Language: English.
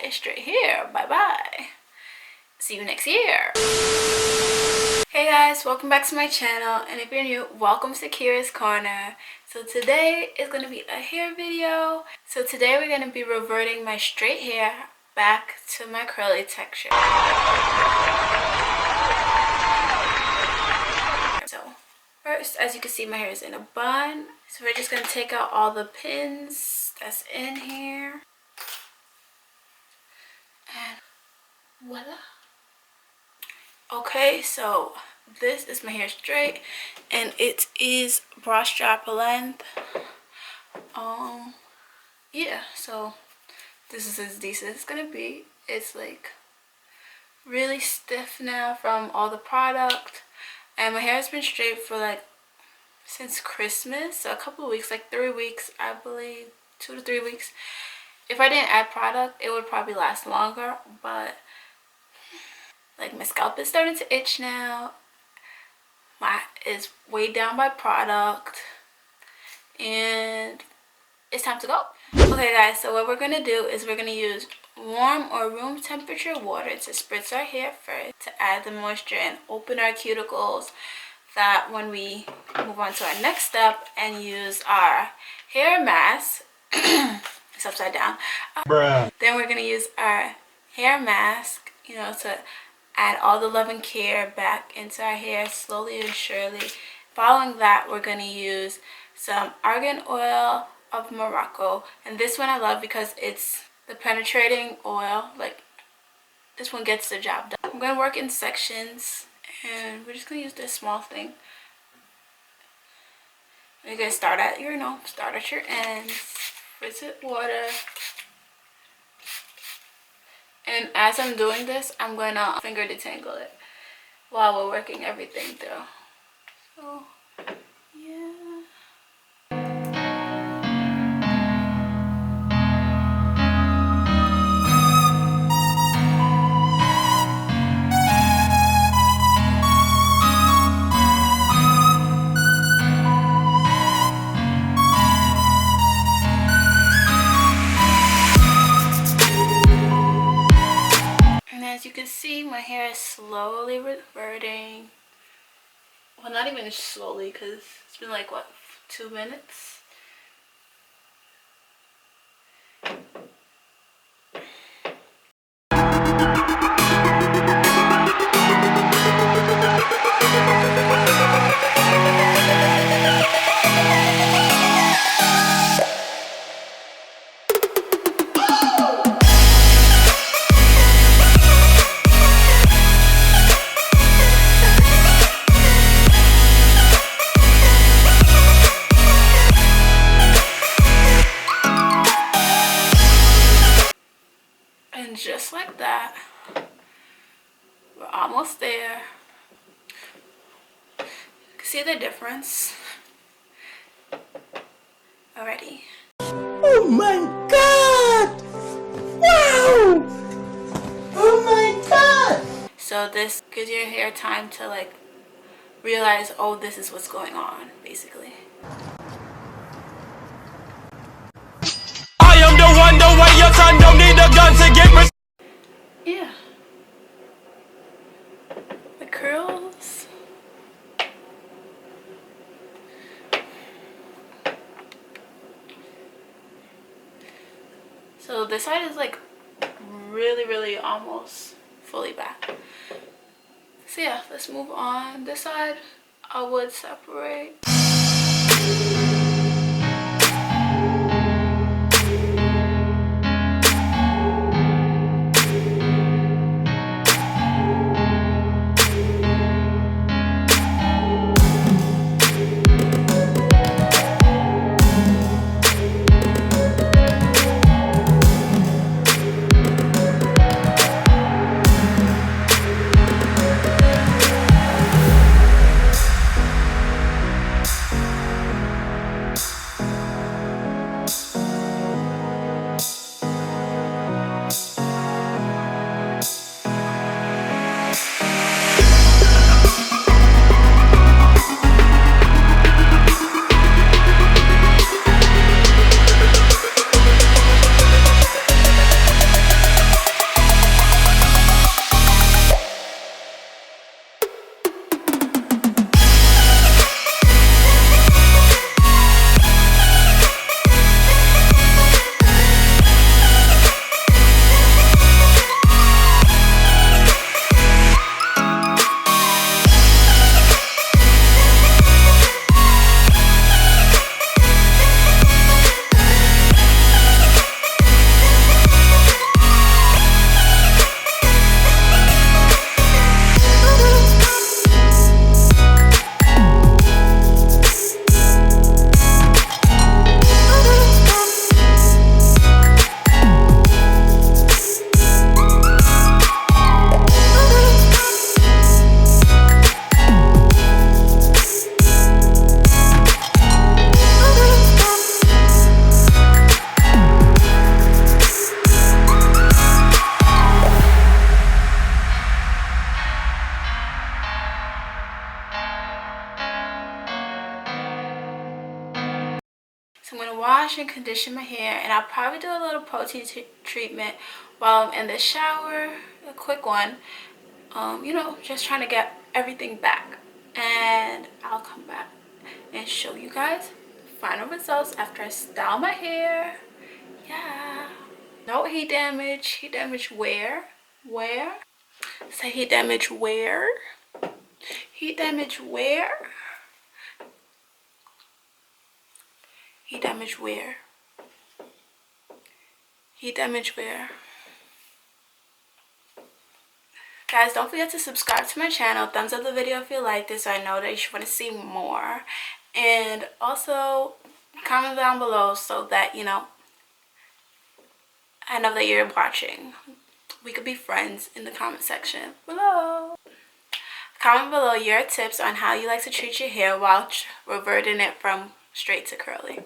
is straight hair. Bye bye. See you next year. Hey guys, welcome back to my channel, and if you're new, welcome to Kira's Corner. So today is going to be a hair video. So today we're going to be reverting my straight hair back to my curly texture. So first, as you can see, my hair is in a bun. So we're just going to take out all the pins that's in here. And voila. Okay, so this is my hair straight, and it is bra strap length. Yeah, so this is as decent as it's gonna be. It's like really stiff now from all the product, and my hair has been straight for like since Christmas, so a couple of weeks, like 3 weeks, I believe, 2 to 3 weeks. If I didn't add product, it would probably last longer, but like my scalp is starting to itch now. My is weighed down by product, and it's time to go. Okay guys, so what we're gonna do is we're gonna use warm or room temperature water to spritz our hair first to add the moisture and open our cuticles, that when we move on to our next step and use our hair mask, it's upside down, then we're gonna use our hair mask, you know, to add all the love and care back into our hair slowly and surely. Following that, we're going to use some argan oil of Morocco, and this one I love because it's the penetrating oil. Like, this one gets the job done. I'm going to work in sections, and we're just going to use this small thing. You're going to start at your, start at your ends, spritz it water. And as I'm doing this, I'm going to finger detangle it while we're working everything through. So, yeah. As you can see, my hair is slowly reverting. Well, not even slowly, because it's been like, what, 2 minutes? And just like that, we're almost there. You can see the difference already. Oh my god! Wow! Oh my god! So this gives your hair time to like realize, oh, this is what's going on, basically. I am the one, the way your son don't need a gun to get me. Yeah. The curls. So this side is like really almost fully back. So yeah, let's move on. This side I would separate. wash and condition my hair, and I'll probably do a little protein treatment while I'm in the shower, a quick one. You know, just trying to get everything back, and I'll come back and show you guys final results after I style my hair. Yeah. No heat damage. Heat damage where? Where? Say heat damage where? Heat damage where? Heat damage where? Heat damage where? Guys, don't forget to subscribe to my channel. Thumbs up the video if you like this, so I know that you want to see more. And also comment down below so that, you know, I know that you're watching. We could be friends in the comment section below. Comment below your tips on how you like to treat your hair while reverting it from straight to curly.